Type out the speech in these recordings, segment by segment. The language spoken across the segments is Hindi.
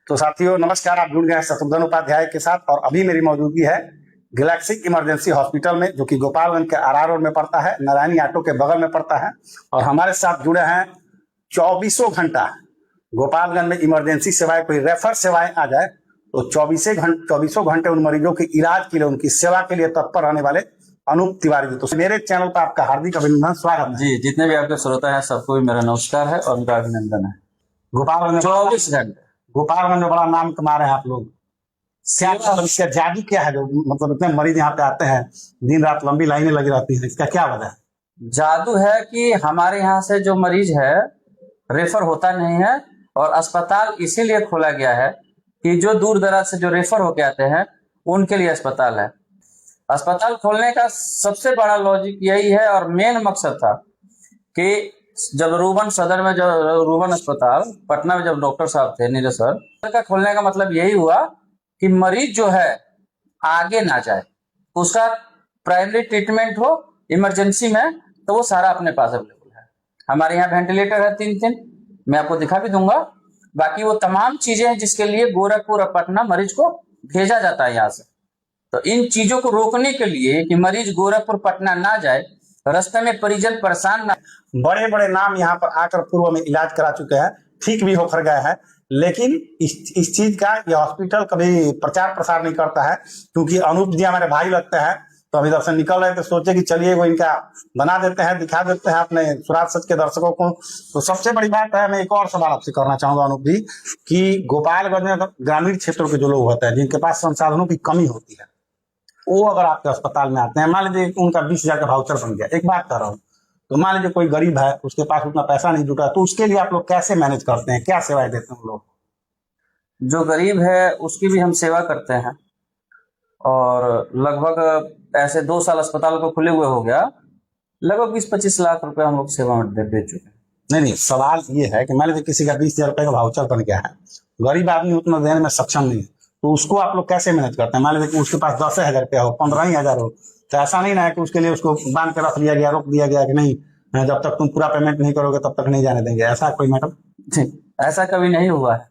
तो साथियों नमस्कार, आप जुड़ गए हैं शत्रुघ्न उपाध्याय के साथ और अभी मेरी मौजूदगी है गैलेक्सी इमरजेंसी हॉस्पिटल में, जो कि गोपालगंज के आरआर रोड में पड़ता है, नारायणी ऑटो के बगल में पड़ता है। और हमारे साथ जुड़े हैं 24 घंटा गोपालगंज में इमरजेंसी सेवाएं, कोई रेफर सेवाएं आ जाए तो 24 घंटे उन मरीजों के इलाज के लिए, उनकी सेवा के लिए तत्पर रहने वाले अनूप तिवारी जी। तो मेरे चैनल पर आपका हार्दिक अभिनंदन, स्वागत है जी। जितने भी आपके श्रोता हैं सबको भी मेरा नमस्कार है और उनका अभिनंदन है। गोपालगंज 24 घंटे गोपालगंज में बड़ा नाम कमा रहे हैं आप लोग। इसका जादू क्या है जो मतलब इतने मरीज यहाँ पे आते हैं, दिन रात लंबी लाइनें लगी रहती हैं, इसका क्या वजह है? जादू है कि हमारे यहाँ से जो मरीज है रेफर होता नहीं है, और अस्पताल इसीलिए खोला गया है कि जो दूर दराज से जो रेफर होके आते हैं उनके लिए अस्पताल है। अस्पताल खोलने का सबसे बड़ा लॉजिक यही है और मेन मकसद था कि जब रूबन सदर में, जो रूबन अस्पताल पटना में जब डॉक्टर साहब थे नीरज सर का खोलने का मतलब यही हुआ कि मरीज जो है आगे ना जाए, उसका प्राइमरी ट्रीटमेंट हो इमरजेंसी में, तो वो सारा अपने पास अवेलेबल है। हमारे यहाँ वेंटिलेटर है 3, मैं आपको दिखा भी दूंगा। बाकी वो तमाम चीजें हैं जिसके लिए गोरखपुर और पटना मरीज को भेजा जाता है यहाँ से। तो इन चीजों को रोकने के लिए कि मरीज गोरखपुर पटना ना जाए, रास्ते में परिजन परेशान ना। बड़े बड़े नाम यहाँ पर आकर पूर्व में इलाज करा चुके हैं, ठीक भी होकर गए हैं, लेकिन इस चीज का ये हॉस्पिटल कभी प्रचार प्रसार नहीं करता है। क्योंकि अनूप जी हमारे भाई लगते हैं, तो अभी दर्शन निकल रहे थे, सोचे कि चलिए वो इनका बना देते हैं, दिखा देते हैं अपने सुराज सच के दर्शकों को। तो सबसे बड़ी बात है, मैं एक और सवाल आपसे करना चाहूंगा अनूप जी, कि गोपालगंज में ग्रामीण क्षेत्रों के जो लोग होते हैं, जिनके पास संसाधनों की कमी होती है, वो अगर आपके अस्पताल में आते हैं, मान लीजिए उनका 20,000 का वाउचर बन गया, एक बात कर रहा हूँ, तो मान लीजिए कोई गरीब है, उसके पास उतना पैसा नहीं जुटा, तो उसके लिए आप लोग कैसे मैनेज करते हैं, क्या सेवाएं देते हैं लोग? जो गरीब है उसकी भी हम सेवा करते हैं, और लगभग ऐसे 2 साल अस्पताल को खुले हुए हो गया, लगभग 20-25 लाख रुपए हम लोग सेवा में दे चुके हैं। नहीं, सवाल ये है कि मान लीजिए किसी का 20,000 रुपए का वाउचर बन गया है, गरीब आदमी उतना देने में सक्षम नहीं है, तो उसको आप लोग कैसे मैनेज करते हैं? मान लीजिए कि उसके पास 10,000 रुपया हो, 15,000 हो, तो ऐसा नहीं ना है कि उसके लिए उसको बांध के रख लिया गया, रोक दिया गया कि नहीं, जब तक तुम पूरा पेमेंट नहीं करोगे तब तक नहीं जाने देंगे, ऐसा कोई मैटर? ऐसा कभी नहीं हुआ है।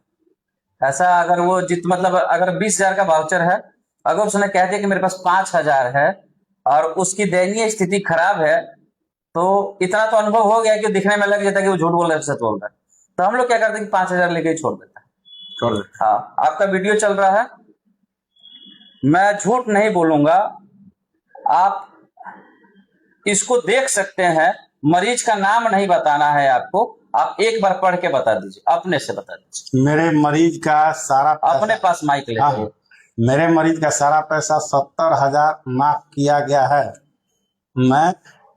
ऐसा अगर वो मतलब अगर 20,000 का वाउचर है, अगर उसने कह दिया कि मेरे पास 5,000 है और उसकी दयनीय स्थिति खराब है, तो इतना तो अनुभव हो गया कि दिखने में लग जाता है कि वो झूठ बोल रहा है, सच बोल रहा है, तो हम लोग क्या करते हैं कि 5,000 लेके ही छोड़ देता है। हाँ, आपका वीडियो चल रहा है, मैं झूठ नहीं बोलूंगा, आप इसको देख सकते हैं। मरीज का नाम नहीं बताना है आपको, आप एक बार पढ़ के बता दीजिए, अपने से बता दीजिए। मेरे मरीज का सारा अपने पास माइक ले लीजिए। मेरे मरीज का सारा पैसा 70,000 माफ किया गया है। मैं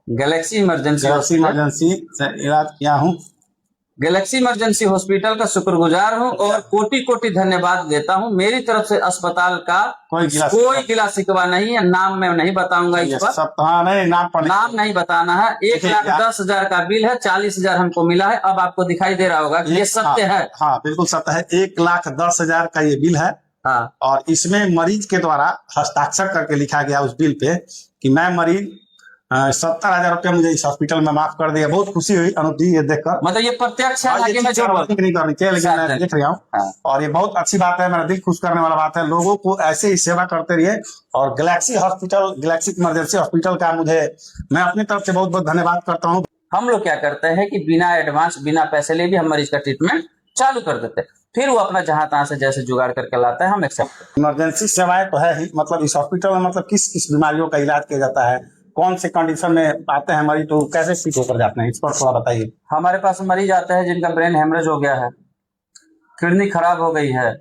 गैलेक्सी इमरजेंसी से इलाज किया हूँ। गैलेक्सी इमरजेंसी हॉस्पिटल का शुक्रगुजार हूँ और कोटि कोटि धन्यवाद देता हूँ। मेरी तरफ से अस्पताल का कोई गिला शिकवा नहीं है। नाम मैं नहीं बताऊंगा इस पर, नाम नहीं बताना है। 1,10,000 का बिल है, 40,000 हमको मिला है। अब आपको दिखाई दे रहा होगा कि ये सत्य है। हाँ, बिल्कुल सत्य है। 1,10,000 का ये बिल है। हाँ, और इसमें मरीज के द्वारा हस्ताक्षर करके लिखा गया उस बिल पे कि मैं मरीज 70,000 रुपया मुझे इस हॉस्पिटल में माफ कर दिया। बहुत खुशी हुई अनूप जी ये देखकर। मतलब ये प्रत्यक्ष है, नहीं करनी चाहिए, लेकिन मैं देख रहा हूँ और ये बहुत अच्छी बात है, मेरा दिल खुश करने वाला बात है। लोगों को ऐसे ही सेवा करते रहिए। और गैलेक्सी इमरजेंसी हॉस्पिटल का मैं अपनी तरफ से बहुत बहुत धन्यवाद करता हूँ। हम लोग क्या करते हैं कि बिना एडवांस, बिना पैसे ले भी हम मरीज का ट्रीटमेंट चालू कर देते हैं, फिर वो अपना जहां तहां से जैसे जुगाड़ करके लाता है, हम एक्सेप्ट। इमरजेंसी सेवाएं तो है ही, मतलब इस हॉस्पिटल में मतलब किस किस बीमारियों का इलाज किया जाता है, कौन से कंडीशन में आते हैं मरीज, तो कैसे ठीक होकर जाते हैं, इस पर थोड़ा बताइए। हमारे पास मरीज आते हैं जिनका ब्रेन हेमरेज हो गया है, किडनी खराब हो गई है,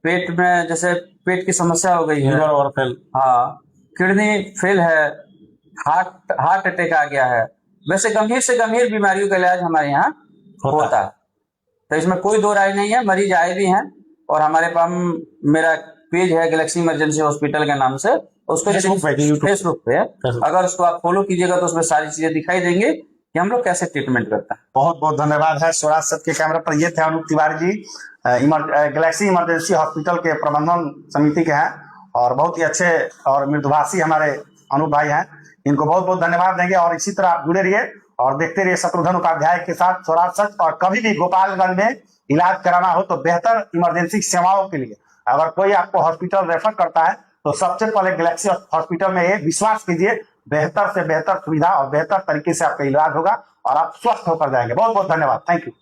पेट में जैसे पेट की समस्या हो गई है, लीवर और फेल, हाँ, किडनी फेल है, हार्ट अटैक आ गया है। वैसे गंभीर से गंभीर बीमारियों का इलाज हमारे यहाँ होता है। तो इसमें कोई दो राय नहीं है। मरीज आए भी हैं और हमारे पास मेरा पेज है गैलेक्सी इमरजेंसी हॉस्पिटल के नाम से, उसको फेसबुक पे अगर उसको आप फॉलो कीजिएगा तो उसमें सारी चीजें दिखाई देंगे कि हम लोग कैसे ट्रीटमेंट करते हैं। बहुत बहुत धन्यवाद है। स्वराज सत्य के कैमरा पर ये थे Anoop Tiwari ji, Galaxy emergency hospital के प्रबंधन समिति के हैं और बहुत ही अच्छे और मृदुभाषी हमारे अनूप भाई हैं। इनको बहुत बहुत धन्यवाद देंगे और इसी तरह आप जुड़े रहिए और देखते रहिए शत्रुघ्न उपाध्याय के साथ स्वराज सच। और कभी भी गोपालगंज में इलाज कराना हो तो बेहतर इमरजेंसी सेवाओं के लिए अगर कोई आपको हॉस्पिटल रेफर करता है तो सबसे पहले गैलेक्सी हॉस्पिटल में ये विश्वास कीजिए, बेहतर से बेहतर सुविधा और बेहतर तरीके से आपका इलाज होगा और आप स्वस्थ होकर जाएंगे। बहुत बहुत धन्यवाद, थैंक यू।